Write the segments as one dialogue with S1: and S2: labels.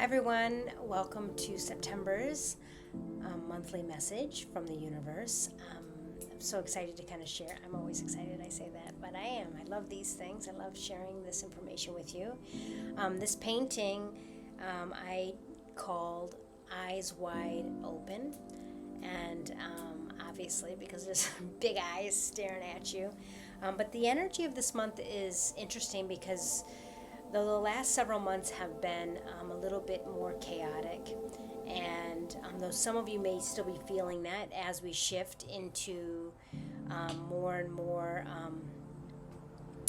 S1: Everyone, welcome to September's monthly message from the universe. I'm so excited to kind of share. I'm always excited, I say that, but I am. I love these things. I love sharing this information with you. This painting I called Eyes Wide Open, and obviously because there's big eyes staring at you. But the energy of this month is interesting because though the last several months have been a little bit more chaotic, and though some of you may still be feeling that as we shift into more and more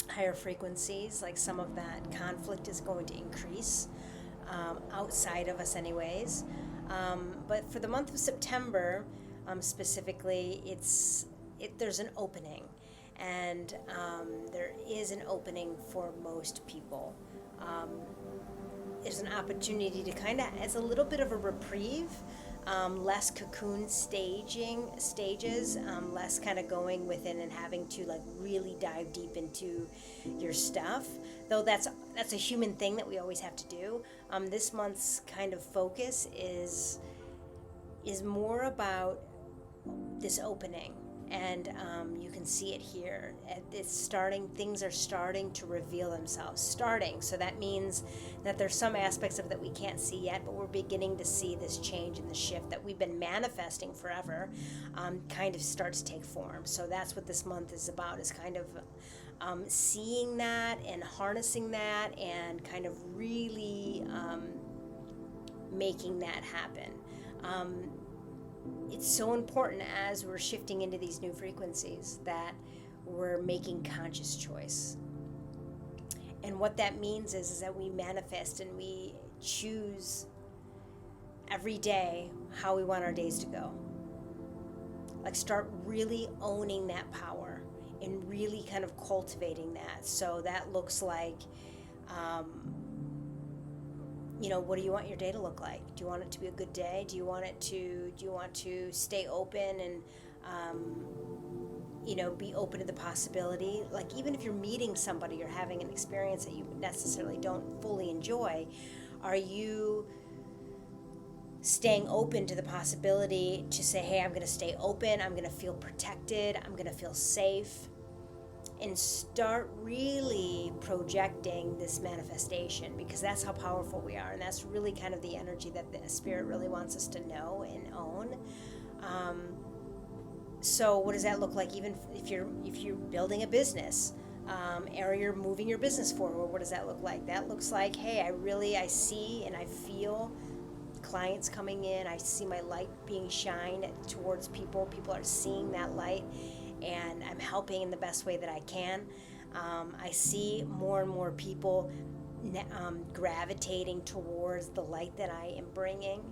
S1: higher frequencies, like some of that conflict is going to increase outside of us anyways. But for the month of September specifically, there's an opening. And there is an opening for most people. There's an opportunity to kind of, as a little bit of a reprieve, less cocoon stages, less kind of going within and having to like really dive deep into your stuff. Though that's a human thing that we always have to do. This month's kind of focus is more about this opening. And you can see it here. Things are starting to reveal themselves. So that means that there's some aspects of it that we can't see yet, but we're beginning to see this change and the shift that we've been manifesting forever kind of start to take form. So that's what this month is about, is kind of seeing that and harnessing that and kind of really making that happen. It's so important as we're shifting into these new frequencies that we're making conscious choice. And what that means is that we manifest and we choose every day how we want our days to go. Like start really owning that power and really kind of cultivating that. So that looks like what do you want your day to look like? Do you want it to be a good day? Do you want to stay open and be open to the possibility? Like even if you're meeting somebody or having an experience that you necessarily don't fully enjoy, are you staying open to the possibility to say, hey, I'm going to stay open, I'm going to feel protected, I'm going to feel safe, and start really projecting this manifestation, because that's how powerful we are, and that's really kind of the energy that the spirit really wants us to know and own. So what does that look like? Even if you're building a business, or you're moving your business forward, what does that look like? That looks like, hey, I see and I feel clients coming in. I see my light being shined towards people. People are seeing that light, and I'm helping in the best way that I can. I see more and more people gravitating towards the light that I am bringing,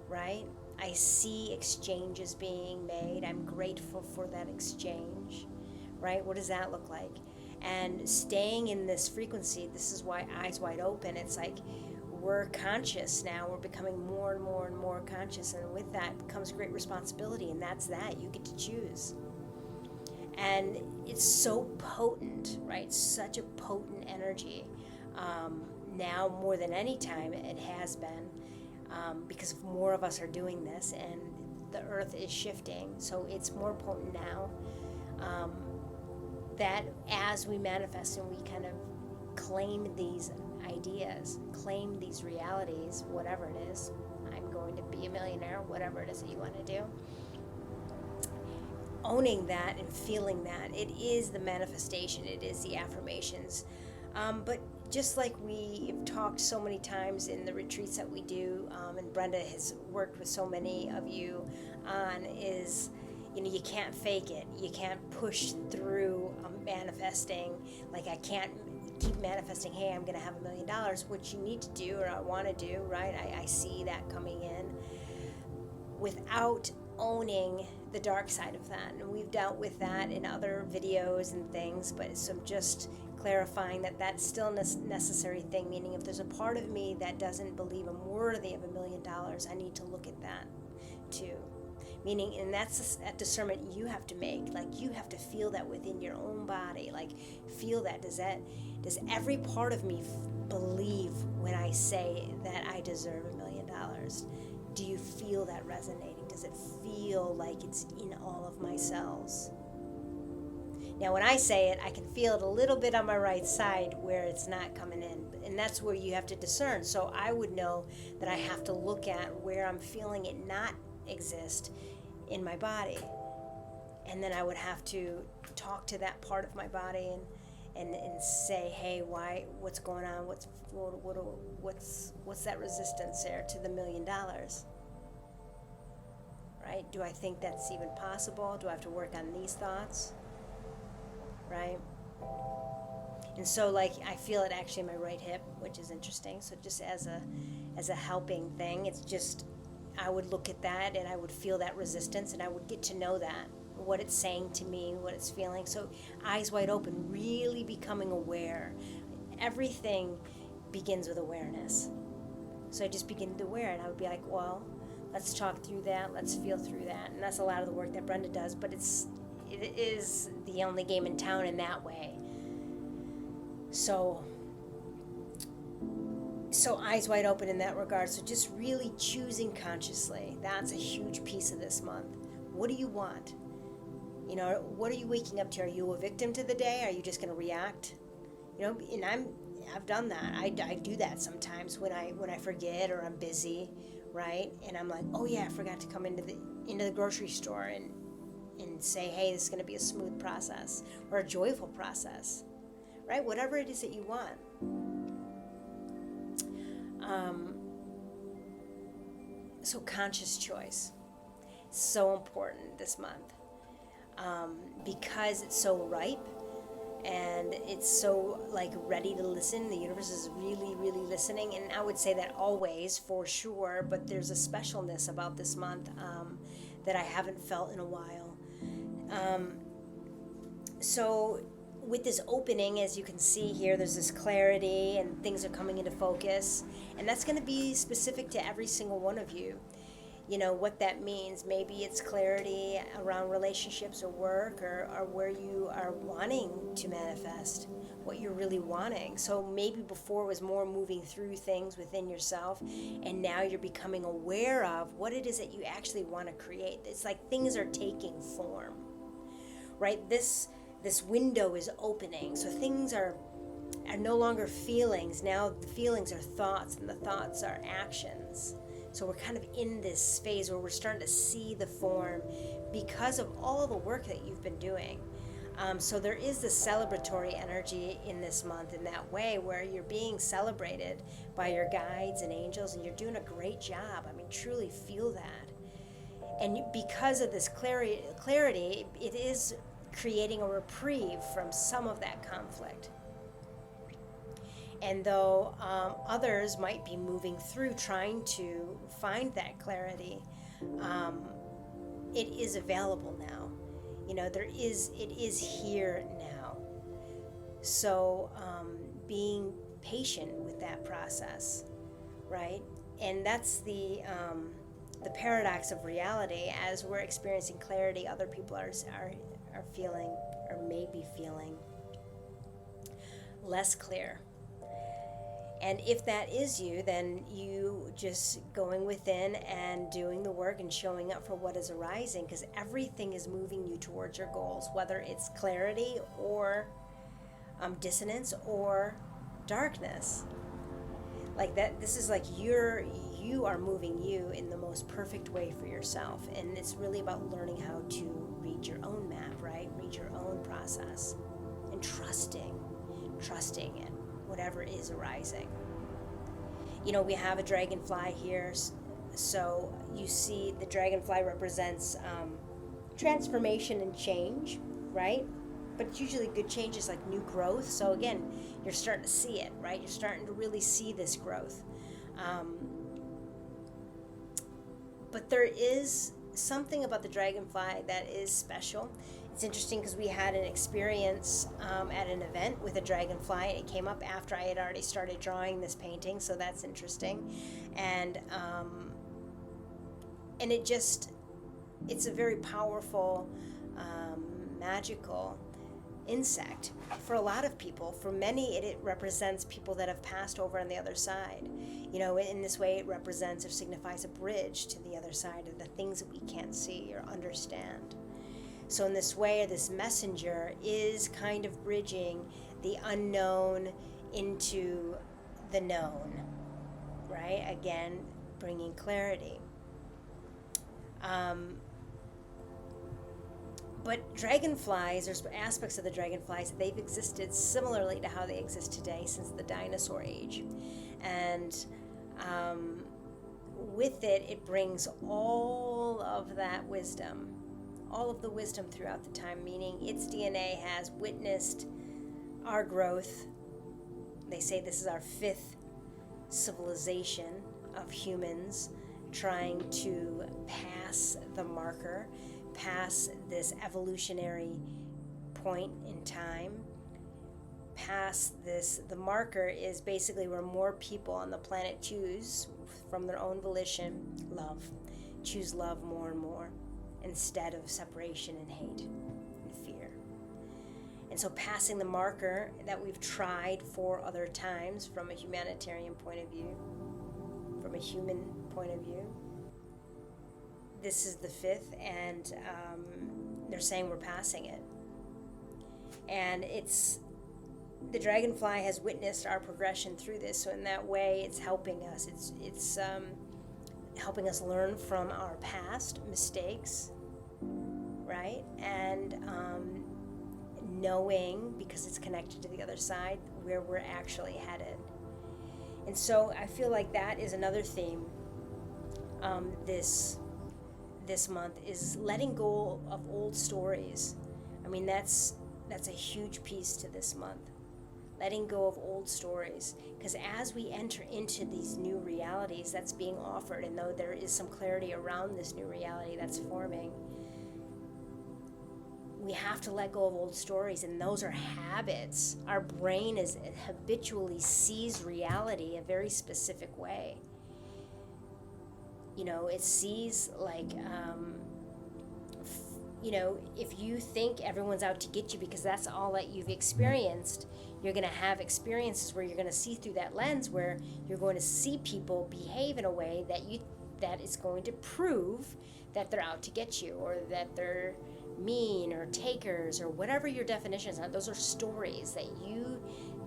S1: right? I see exchanges being made. I'm grateful for that exchange, right? What does that look like? And staying in this frequency, this is why Eyes Wide Open, it's like we're conscious now. We're becoming more and more and more conscious, and with that comes great responsibility, and that's that. You get to choose. And it's so potent, right? Such a potent energy. Now more than any time it has been, because more of us are doing this and the earth is shifting. So it's more potent now, that as we manifest and we kind of claim these ideas, claim these realities, whatever it is, I'm going to be a millionaire, whatever it is that you want to do. Owning that and feeling that, it is the manifestation, it is the affirmations. But just like we have talked so many times in the retreats that we do, and Brenda has worked with so many of you on, is you can't fake it. You can't push through manifesting. Like I can't keep manifesting, hey, I'm going to have $1 million, which you need to do or I want to do, right? I see that coming in, without owning the dark side of that. And we've dealt with that in other videos and things, but so just clarifying that that's still a necessary thing, meaning if there's a part of me that doesn't believe I'm worthy of $1 million, I need to look at that too. Meaning, and that's a discernment you have to make. Like, you have to feel that within your own body. Like, feel that. Does every part of me believe when I say that I deserve $1 million? Do you feel that resonating? Does it feel like it's in all of my cells? Now, when I say it, I can feel it a little bit on my right side where it's not coming in. And that's where you have to discern. So I would know that I have to look at where I'm feeling it not exist in my body. And then I would have to talk to that part of my body and say, hey, what's going on? What's that resistance there to the $1 million? Right? Do I think that's even possible? Do I have to work on these thoughts? Right? And so, like, I feel it actually in my right hip, which is interesting. So just as a helping thing, it's just, I would look at that and I would feel that resistance and I would get to know that, what it's saying to me, what it's feeling. So eyes wide open, really becoming aware. Everything begins with awareness. So I just begin to aware, and I would be like, well, let's talk through that, let's feel through that. And that's a lot of the work that Brenda does, but it is the only game in town in that way. So eyes wide open in that regard. So just really choosing consciously. That's a huge piece of this month. What do you want? You know, what are you waking up to? Are you a victim to the day? Are you just going to react? You know, and I've done that. I do that sometimes when I forget or I'm busy, right? And I'm like, oh yeah, I forgot to come into the grocery store and say, hey, this is going to be a smooth process or a joyful process, right? Whatever it is that you want. So conscious choice, so important this month, because it's so ripe and it's so like ready to listen. The universe is really, really listening, and I would say that always for sure, but there's a specialness about this month that I haven't felt in a while. So with this opening, as you can see here, there's this clarity and things are coming into focus, and that's going to be specific to every single one of you. You know what that means. Maybe it's clarity around relationships or work, or where you are wanting to manifest what you're really wanting. So maybe before it was more moving through things within yourself, and now you're becoming aware of what it is that you actually want to create. It's like things are taking form, right? This window is opening, so things are no longer feelings. Now the feelings are thoughts, and the thoughts are actions. So we're kind of in this phase where we're starting to see the form because of all the work that you've been doing. So there is this celebratory energy in this month in that way, where you're being celebrated by your guides and angels, and you're doing a great job. I mean, truly feel that. And because of this clarity, it is creating a reprieve from some of that conflict. And though others might be moving through trying to find that clarity, it is available now. You know, it is here now. So being patient with that process, right? And that's the paradox of reality. As we're experiencing clarity, other people are feeling, or may be feeling, less clear. And if that is you, then you just going within and doing the work and showing up for what is arising, because everything is moving you towards your goals, whether it's clarity or dissonance or darkness. Like that, this is like you are moving you in the most perfect way for yourself. And it's really about learning how to read your own map, right? Read your own process and trusting it. Whatever is arising. You know, we have a dragonfly here, so you see the dragonfly represents transformation and change, right? But it's usually good change is like new growth. So again, you're starting to see it, right? You're starting to really see this growth. But there is something about the dragonfly that is special. It's interesting because we had an experience at an event with a dragonfly. It came up after I had already started drawing this painting, so that's interesting. And it just, it's a very powerful, magical insect for a lot of people. For many, it represents people that have passed over on the other side. In this way, it represents or signifies a bridge to the other side of the things that we can't see or understand. So in this way, this messenger is kind of bridging the unknown into the known, right? Again, bringing clarity. But dragonflies, there's aspects of the dragonflies, they've existed similarly to how they exist today since the dinosaur age. And with it, it brings all of that wisdom, all of the wisdom throughout the time, meaning its DNA has witnessed our growth. They say this is our 5th civilization of humans trying to pass the marker, pass this evolutionary point in time, past this. The marker is basically where more people on the planet choose, from their own volition, choose love more and more, instead of separation and hate and fear. And so passing the marker that we've tried 4 other times from a humanitarian point of view, from a human point of view, this is the 5th, and they're saying we're passing it. And the dragonfly has witnessed our progression through this, so in that way it's helping us. It's helping us learn from our past mistakes, right? And knowing, because it's connected to the other side, where we're actually headed. And so I feel like that is another theme this month, is letting go of old stories. I mean, that's a huge piece to this month. Letting go of old stories, because as we enter into these new realities that's being offered, and though there is some clarity around this new reality that's forming, we have to let go of old stories, and those are habits. Our brain habitually sees reality a very specific way. It sees like, if you think everyone's out to get you because that's all that you've experienced, you're going to have experiences where you're going to see through that lens, where you're going to see people behave in a way that is going to prove that they're out to get you, or that they're mean or takers, or whatever your definitions are. Those are stories that you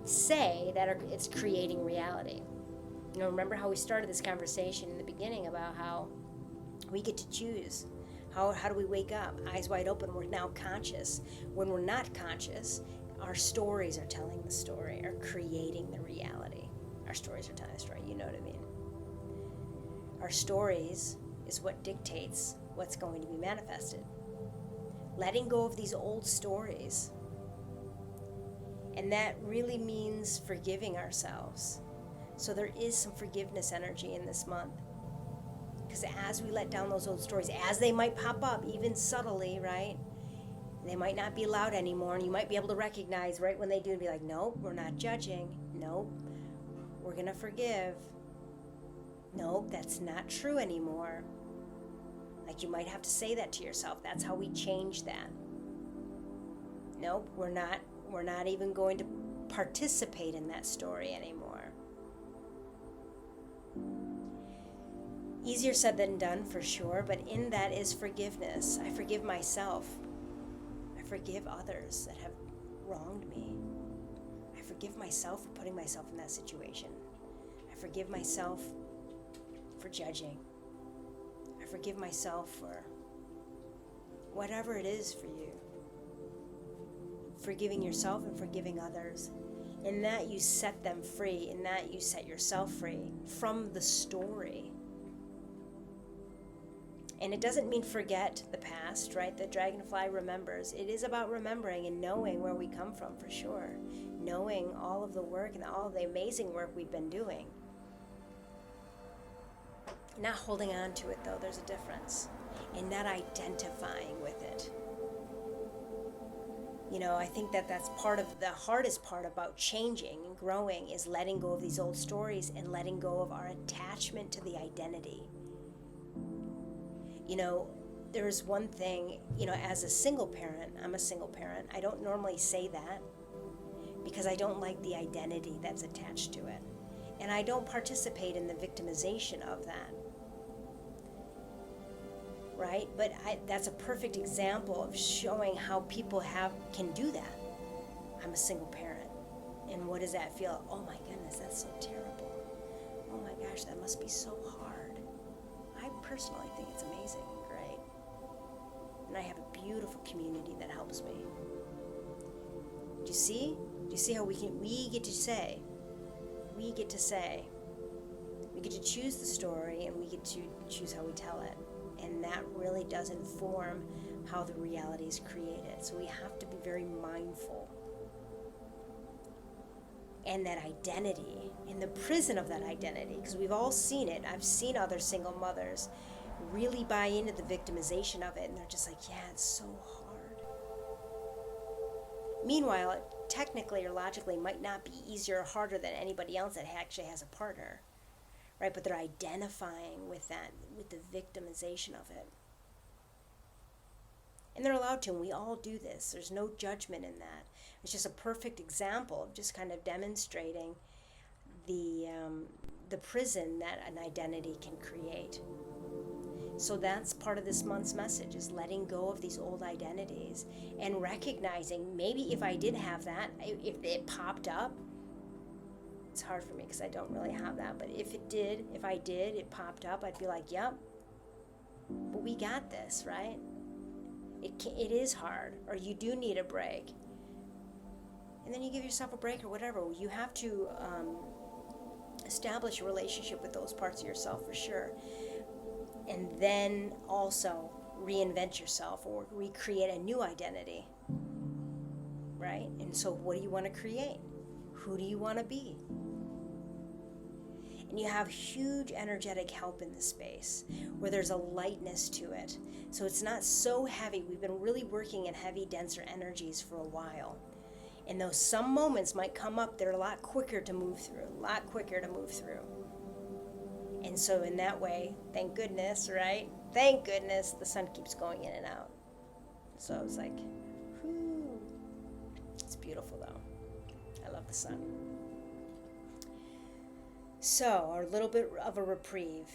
S1: say it's creating reality. Remember how we started this conversation in the beginning about how we get to choose. How do we wake up? Eyes wide open, we're now conscious. When we're not conscious, our stories are telling the story, are creating the reality. Our stories are telling the story, you know what I mean? Our stories is what dictates what's going to be manifested. Letting go of these old stories. And that really means forgiving ourselves. So there is some forgiveness energy in this month. Because as we let down those old stories, as they might pop up, even subtly, right? They might not be loud anymore, and you might be able to recognize right when they do and be like, nope, we're not judging. Nope, we're going to forgive. Nope, that's not true anymore. Like, you might have to say that to yourself. That's how we change that. Nope, we're not even going to participate in that story anymore. Easier said than done, for sure, but in that is forgiveness. I forgive myself. I forgive others that have wronged me. I forgive myself for putting myself in that situation. I forgive myself for judging. I forgive myself for whatever it is for you. Forgiving yourself and forgiving others. In that you set them free. In that you set yourself free from the story. And it doesn't mean forget the past, right? The dragonfly remembers. It is about remembering and knowing where we come from, for sure. Knowing all of the work and all of the amazing work we've been doing. Not holding on to it, though, there's a difference. And not identifying with it. I think that's part of the hardest part about changing and growing, is letting go of these old stories and letting go of our attachment to the identity. there's one thing, as a single parent, I'm a single parent. I don't normally say that because I don't like the identity that's attached to it. And I don't participate in the victimization of that. Right? But that's a perfect example of showing how people can do that. I'm a single parent. And what does that feel? Oh my goodness, that's so terrible. Oh my gosh, that must be so hard. I personally think it's amazing, great. And I have a beautiful community that helps me. Do you see? Do you see how we get to say, we get to choose the story, and we get to choose how we tell it. And that really does inform how the reality is created. So we have to be very mindful. And that identity, in the prison of that identity, because we've all seen it. I've seen other single mothers really buy into the victimization of it, and they're just like, yeah, it's so hard. Meanwhile, it technically or logically might not be easier or harder than anybody else that actually has a partner, right? But they're identifying with that, with the victimization of it. And they're allowed to, and we all do this. There's no judgment in that. It's just a perfect example of just kind of demonstrating the prison that an identity can create. So that's part of this month's message, is letting go of these old identities and recognizing maybe if I did have that, if it popped up, it's hard for me because I don't really have that, but if it popped up, I'd be like, yep, but we got this, right? It is hard, or you do need a break. And then you give yourself a break or whatever. You have to establish a relationship with those parts of yourself for sure. And then also reinvent yourself or recreate a new identity, right? And so what do you want to create? Who do you want to be? And you have huge energetic help in this space where there's a lightness to it. So it's not so heavy. We've been really working in heavy, denser energies for a while. And though some moments might come up, they're a lot quicker to move through. And so in that way, thank goodness, right? Thank goodness the sun keeps going in and out. So it's like, whew. It's beautiful though. I love the sun. So our little bit of a reprieve,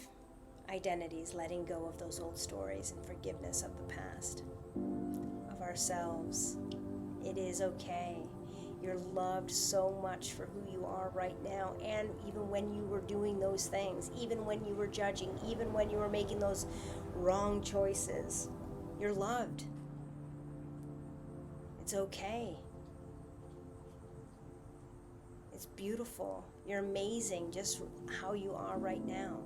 S1: identities, letting go of those old stories and forgiveness of the past, of ourselves. It is okay. You're loved so much for who you are right now, and even when you were doing those things, even when you were judging, even when you were making those wrong choices, you're loved. It's okay. It's beautiful. You're amazing just how you are right now.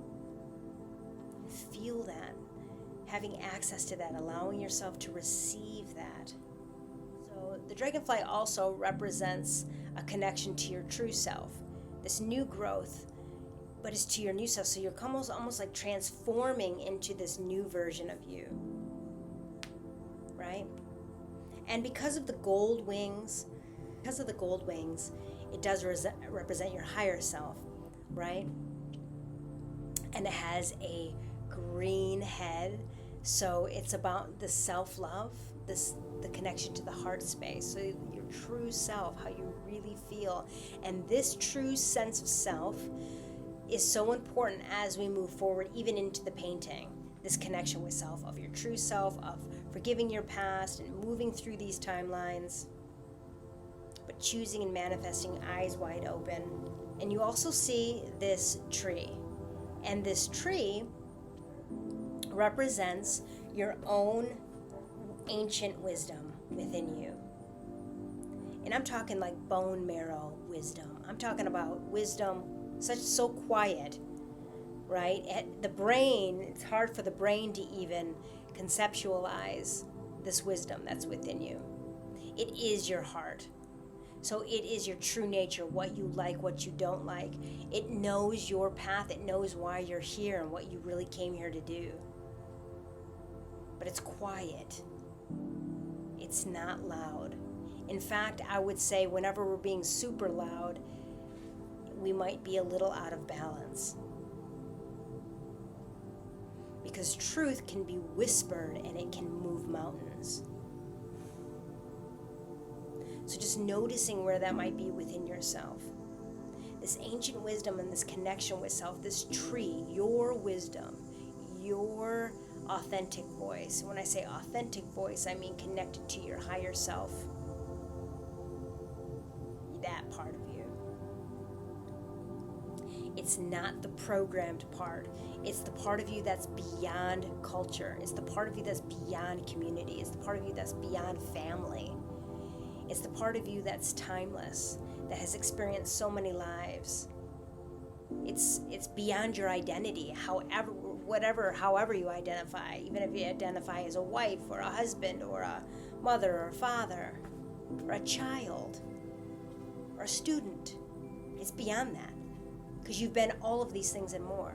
S1: Feel that, having access to that, allowing yourself to receive that. So the dragonfly also represents a connection to your true self, this new growth, but it's to your new self. So you're almost like transforming into this new version of you, right? And because of the gold wings, it does represent your higher self, right? And it has a green head, so it's about the self-love, the connection to the heart space, so your true self, how you really feel. And this true sense of self is so important as we move forward, even into the painting. This connection with self, of your true self, of forgiving your past and moving through these timelines, but choosing and manifesting eyes wide open. And you also see this tree, and this tree represents your own ancient wisdom within you. And I'm talking like bone marrow wisdom. I'm talking about wisdom so quiet, right? At the brain, it's hard for the brain to even conceptualize this wisdom that's within you. It is your heart. So it is your true nature, what you like, what you don't like. It knows your path. It knows why you're here and what you really came here to do. But it's quiet. It's not loud. In fact, I would say whenever we're being super loud, we might be a little out of balance. because truth can be whispered and it can move mountains. So just noticing where that might be within yourself. This ancient wisdom and this connection with self, this tree, your wisdom, your authentic voice. When I say authentic voice, I mean connected to your higher self. That part of you. It's not the programmed part. It's the part of you that's beyond culture. It's the part of you that's beyond community. It's the part of you that's beyond family. It's the part of you that's timeless, that has experienced so many lives. It's beyond your identity, however you identify, even if you identify as a wife or a husband or a mother or a father or a child or a student. It's beyond that, because you've been all of these things and more.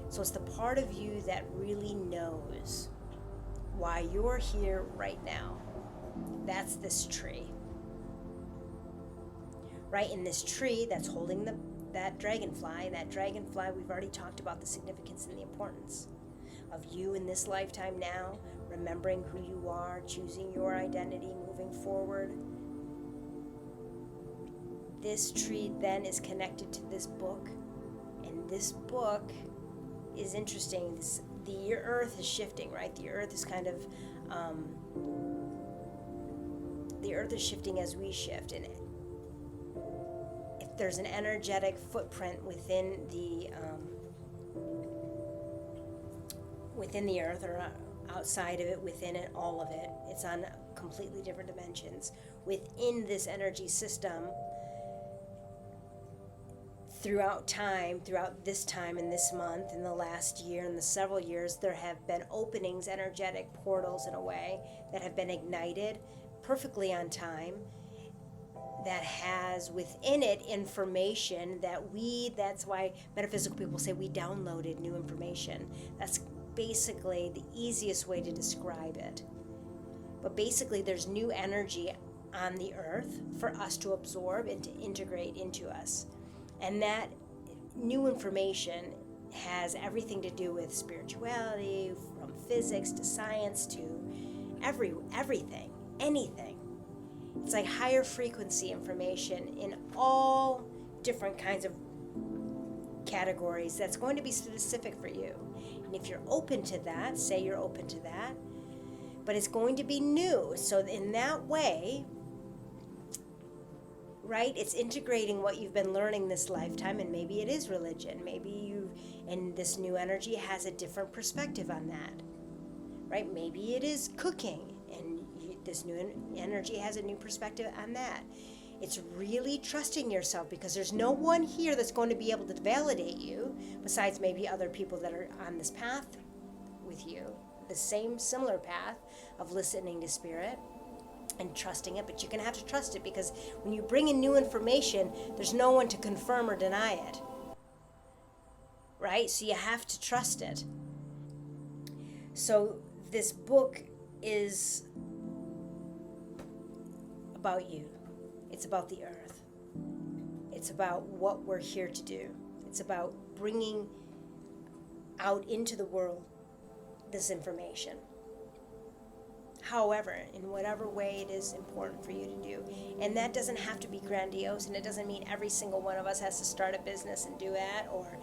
S1: So it's the part of you that really knows why you're here right now. That's this tree. Right in this tree that's holding that dragonfly. That dragonfly, we've already talked about the significance and the importance of you in this lifetime now, remembering who you are, choosing your identity, moving forward. This tree then is connected to this book, and this book is interesting. The earth is shifting, right? The earth is kind of, the earth is shifting as we shift, and if there's an energetic footprint within the earth, or outside of it, within it, all of it, it's on completely different dimensions. Within this energy system, throughout this time in this month, in the last year, in the several years, there have been openings, energetic portals in a way, that have been ignited perfectly on time, that has within it information that's why metaphysical people say we downloaded new information. That's basically the easiest way to describe it. But basically there's new energy on the earth for us to absorb and to integrate into us. And that new information has everything to do with spirituality, from physics to science to everything, anything. It's like higher frequency information in all different kinds of categories that's going to be specific for you. And if you're open to that, say you're open to that, but it's going to be new. So in that way, right, it's integrating what you've been learning this lifetime, and maybe it is religion. And this new energy has a different perspective on that, right? Maybe it is cooking, and this new energy has a new perspective on that. It's really trusting yourself, because there's no one here that's going to be able to validate you besides maybe other people that are on this path with you, the same similar path of listening to spirit and trusting it. But you're going to have to trust it, because when you bring in new information, there's no one to confirm or deny it, right? So you have to trust it. So this book is about you. It's about the earth. It's about what we're here to do. It's about bringing out into the world this information. However, in whatever way it is important for you to do. And that doesn't have to be grandiose, and it doesn't mean every single one of us has to start a business and do that, or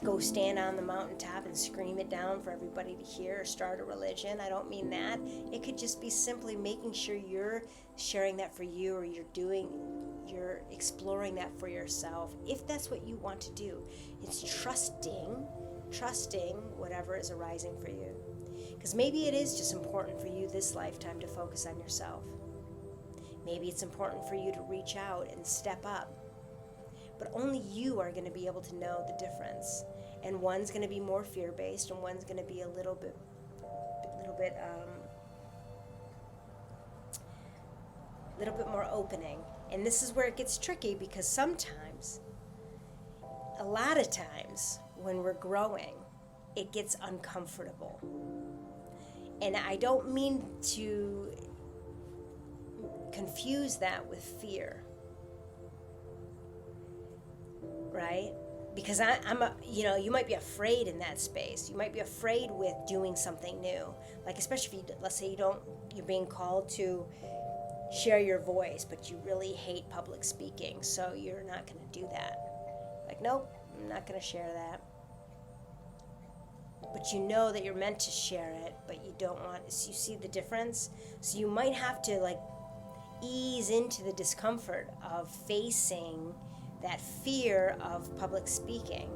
S1: go stand on the mountaintop and scream it down for everybody to hear, or start a religion. I don't mean that. It could just be simply making sure you're sharing that for you, or you're exploring that for yourself, if that's what you want to do. It's trusting whatever is arising for you. Because maybe it is just important for you this lifetime to focus on yourself. Maybe it's important for you to reach out and step up. But only you are going to be able to know the difference. And one's going to be more fear-based, and one's going to be a little bit more opening. And this is where it gets tricky, because sometimes, a lot of times, when we're growing, it gets uncomfortable. And I don't mean to confuse that with fear, right? because you might be afraid in that space. You might be afraid with doing something new. Like, especially if let's say you're being called to share your voice, but you really hate public speaking, so you're not going to do that. Like, nope, I'm not going to share that. But you know that you're meant to share it, but you don't want, so you see the difference? So you might have to like ease into the discomfort of facing that fear of public speaking,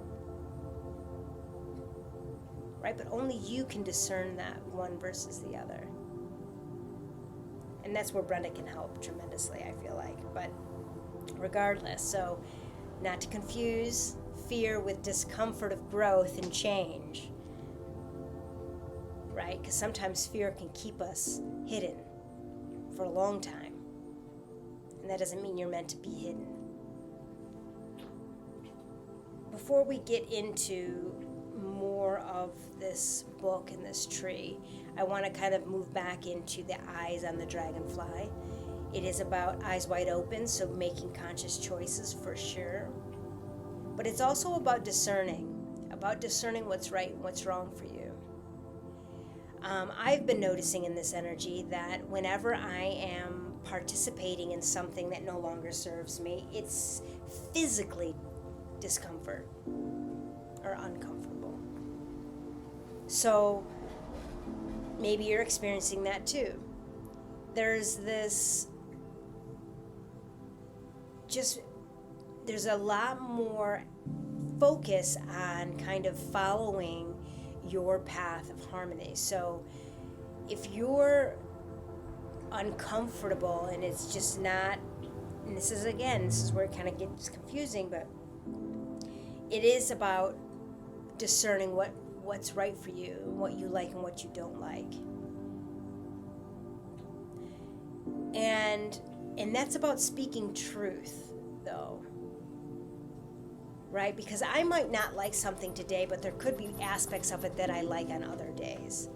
S1: right? But only you can discern that one versus the other. And that's where Brenda can help tremendously, I feel like. But regardless, so not to confuse fear with discomfort of growth and change, right? Because sometimes fear can keep us hidden for a long time. And that doesn't mean you're meant to be hidden. Before we get into more of this book and this tree, I want to kind of move back into the eyes on the dragonfly. It is about eyes wide open, so making conscious choices for sure. But it's also about discerning what's right and what's wrong for you. I've been noticing in this energy that whenever I am participating in something that no longer serves me, it's physically discomfort or uncomfortable. So maybe you're experiencing that too. There's a lot more focus on kind of following your path of harmony. So if you're uncomfortable and it's just not, and this is where it kind of gets confusing, but it is about discerning what's right for you, what you like and what you don't like. And that's about speaking truth, though. Right? Because I might not like something today, but there could be aspects of it that I like on other days.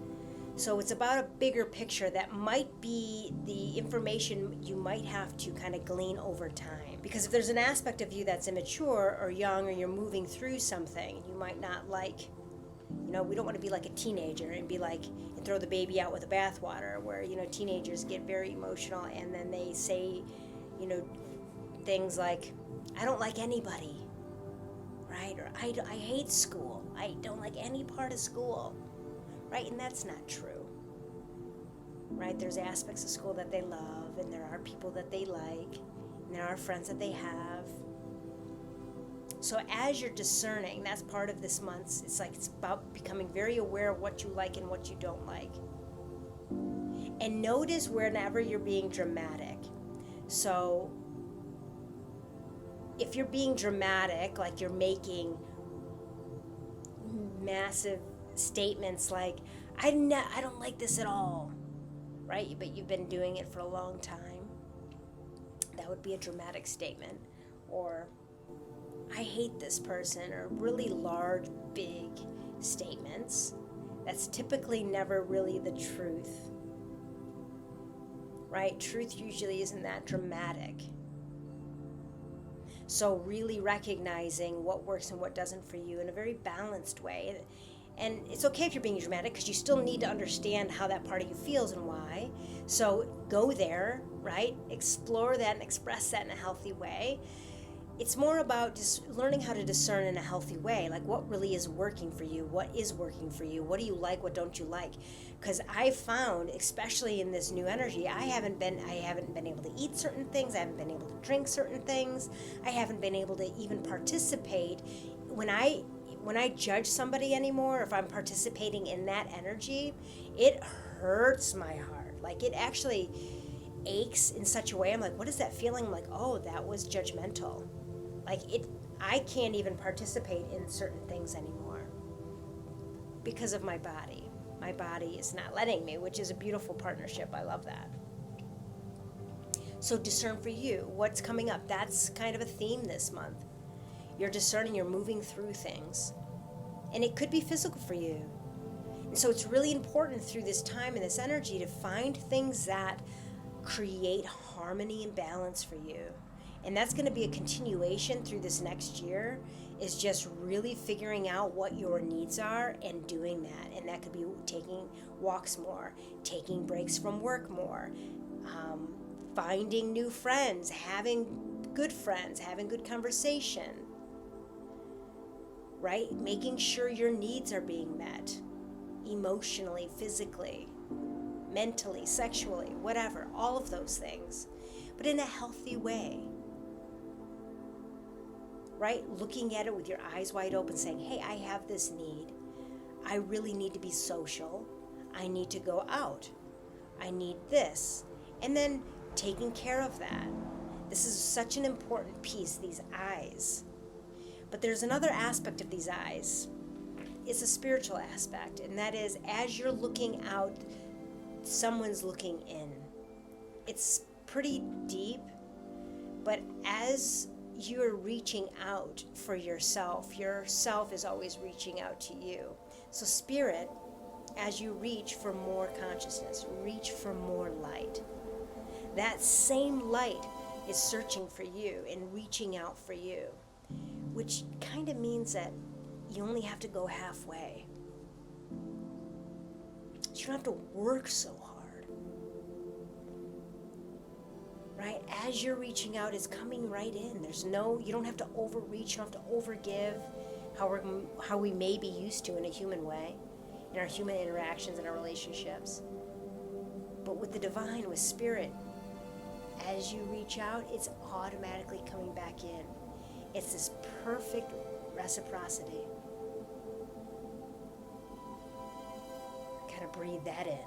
S1: So it's about a bigger picture that might be the information you might have to kind of glean over time. Because if there's an aspect of you that's immature or young, or you're moving through something, you might not like, we don't want to be like a teenager and be like, and throw the baby out with the bathwater, where, teenagers get very emotional and then they say, things like, I don't like anybody. Right? Or I hate school. I don't like any part of school. Right? And that's not true. Right? There's aspects of school that they love, and there are people that they like, and there are friends that they have. So as you're discerning, that's part of this month. It's about becoming very aware of what you like and what you don't like. And notice whenever you're being dramatic. So if you're being dramatic, like you're making massive statements like, I don't like this at all, right? But you've been doing it for a long time. That would be a dramatic statement. Or, I hate this person, or really large, big statements. That's typically never really the truth, right? Truth usually isn't that dramatic. So really recognizing what works and what doesn't for you in a very balanced way. And it's okay if you're being dramatic, because you still need to understand how that part of you feels and why. So go there, right? Explore that and express that in a healthy way. It's more about just learning how to discern in a healthy way, like what really is working for you, what is working for you, what do you like, what don't you like? Because I found, especially in this new energy, I haven't been able to eat certain things, I haven't been able to drink certain things, I haven't been able to even participate. When I judge somebody anymore, if I'm participating in that energy, it hurts my heart. Like, it actually aches in such a way. I'm like, what is that feeling? I'm like, oh, that was judgmental. I can't even participate in certain things anymore because of my body. My body is not letting me, which is a beautiful partnership. I love that. So discern for you what's coming up. That's kind of a theme this month. You're discerning, you're moving through things. And it could be physical for you. And so it's really important through this time and this energy to find things that create harmony and balance for you. And that's going to be a continuation through this next year, is just really figuring out what your needs are and doing that. And that could be taking walks more, taking breaks from work more, finding new friends, having good conversation, right? Making sure your needs are being met emotionally, physically, mentally, sexually, whatever, all of those things, but in a healthy way. Right? Looking at it with your eyes wide open, saying, hey, I have this need. I really need to be social. I need to go out. I need this. And then taking care of that. This is such an important piece, these eyes. But there's another aspect of these eyes. It's a spiritual aspect, and that is, as you're looking out, someone's looking in. It's pretty deep, but as you're reaching out for yourself is always reaching out to you. So Spirit, as you reach for more consciousness, reach for more light. That same light is searching for you and reaching out for you, which kind of means that you only have to go halfway. You don't have to work so hard. Right? As you're reaching out, it's coming right in. You don't have to overreach, you don't have to overgive, how we may be used to in a human way, in our human interactions, in our relationships. But with the divine, with Spirit, as you reach out, it's automatically coming back in. It's this perfect reciprocity. Kind of breathe that in.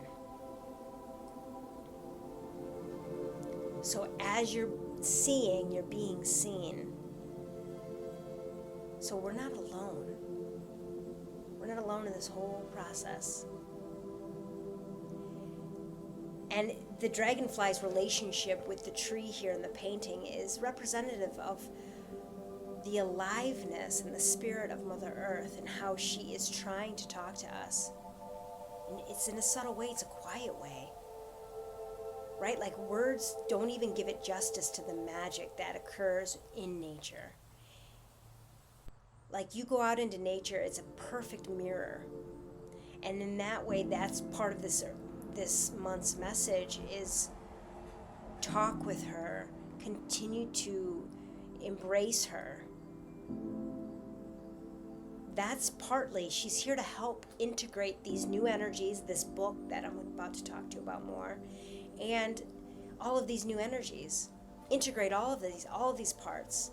S1: So as you're seeing, you're being seen. So we're not alone. We're not alone in this whole process. And the dragonfly's relationship with the tree here in the painting is representative of the aliveness and the spirit of Mother Earth and how she is trying to talk to us. And it's in a subtle way, it's a quiet way. Right? Like words don't even give it justice to the magic that occurs in nature. Like you go out into nature, it's a perfect mirror. And in that way, that's part of this month's message is talk with her, continue to embrace her. That's partly, she's here to help integrate these new energies, this book that I'm about to talk to you about more, and all of these new energies. Integrate all of these parts.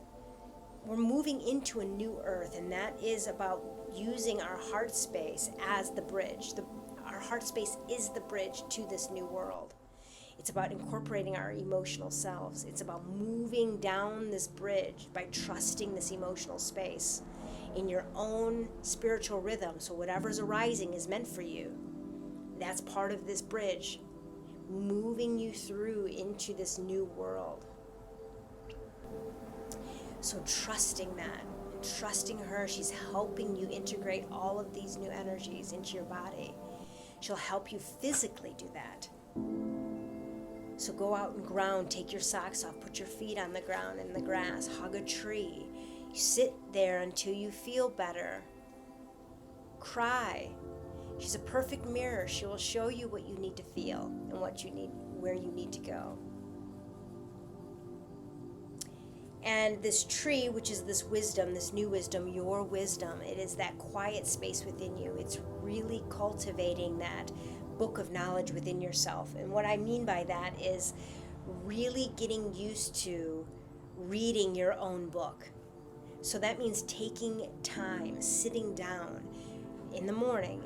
S1: We're moving into a new earth, and that is about using our heart space as the bridge. Our heart space is the bridge to this new world. It's about incorporating our emotional selves. It's about moving down this bridge by trusting this emotional space in your own spiritual rhythm. So whatever's arising is meant for you. That's part of this bridge, moving you through into this new world. So trusting that, trusting her, she's helping you integrate all of these new energies into your body. She'll help you physically do that. So go out and ground, take your socks off, put your feet on the ground in the grass, hug a tree. You sit there until you feel better. Cry. She's a perfect mirror. She will show you what you need to feel and where you need to go. And this tree, which is this wisdom, this new wisdom, your wisdom, it is that quiet space within you. It's really cultivating that book of knowledge within yourself. And what I mean by that is really getting used to reading your own book. So that means taking time, sitting down in the morning,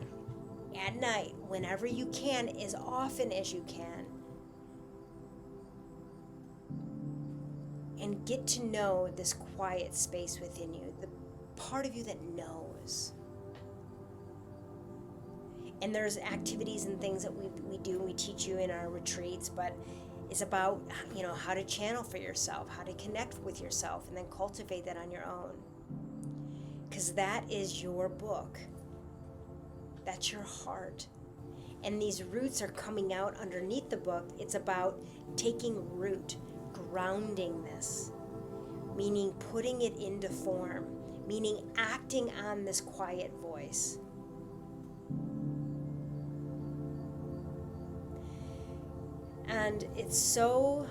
S1: at night, whenever you can, as often as you can, and get to know this quiet space within you, the part of you that knows. And there's activities and things that we do and we teach you in our retreats, but it's about, how to channel for yourself, how to connect with yourself, and then cultivate that on your own. Because that is your book. That's your heart. And these roots are coming out underneath the book. It's about taking root, grounding this, meaning putting it into form, meaning acting on this quiet voice. And it's so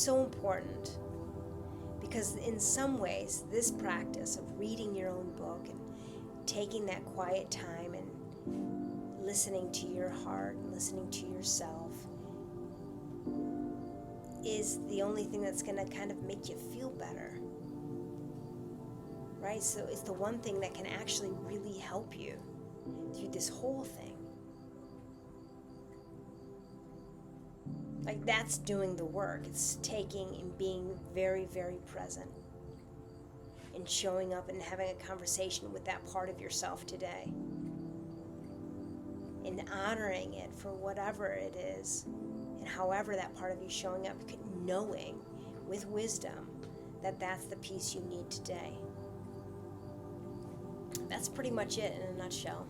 S1: important, because in some ways this practice of reading your own book and taking that quiet time and listening to your heart and listening to yourself is the only thing that's going to kind of make you feel better, right? So it's the one thing that can actually really help you through this whole thing. Like, that's doing the work. It's taking and being very, very present and showing up and having a conversation with that part of yourself today and honoring it for whatever it is and however that part of you showing up, knowing with wisdom that that's the piece you need today. That's pretty much it in a nutshell.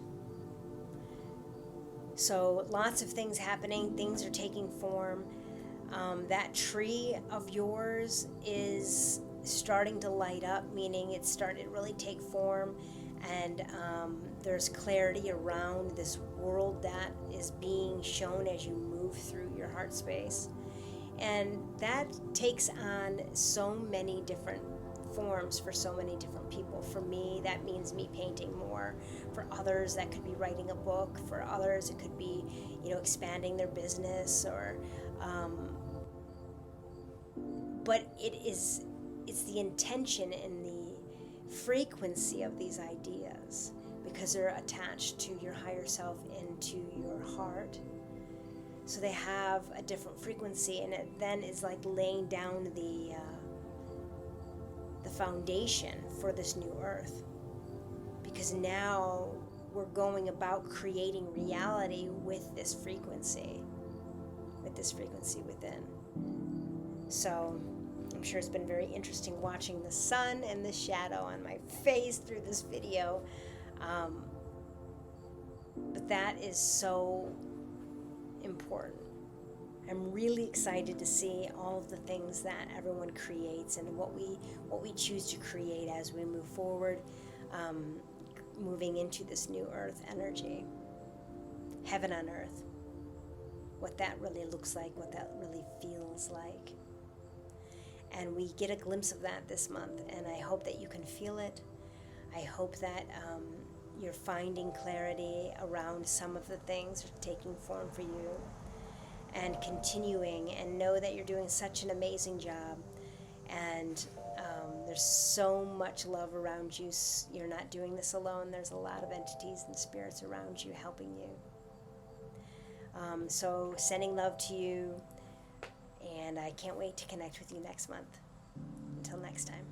S1: So lots of things happening, things are taking form. That tree of yours is starting to light up, meaning it's starting to really take form, and there's clarity around this world that is being shown as you move through your heart space. And that takes on so many different forms for so many different people. For me, that means me painting more. For others, that could be writing a book. For others, it could be, expanding their business, or but it's the intention and the frequency of these ideas, because they're attached to your higher self and to your heart. So they have a different frequency, and it then is like laying down the foundation for this new earth, because now we're going about creating reality with this frequency within. So I'm sure it's been very interesting watching the sun and the shadow on my face through this video, but that is so important. I'm really excited to see all of the things that everyone creates and what we choose to create as we move forward, moving into this new earth energy, heaven on earth, what that really looks like, what that really feels like. And we get a glimpse of that this month, and I hope that you can feel it. I hope that you're finding clarity around some of the things that are taking form for you, and continuing, and know that you're doing such an amazing job, and there's so much love around you. You're not doing this alone. There's a lot of entities and spirits around you helping you. So sending love to you, and I can't wait to connect with you next month. Until next time.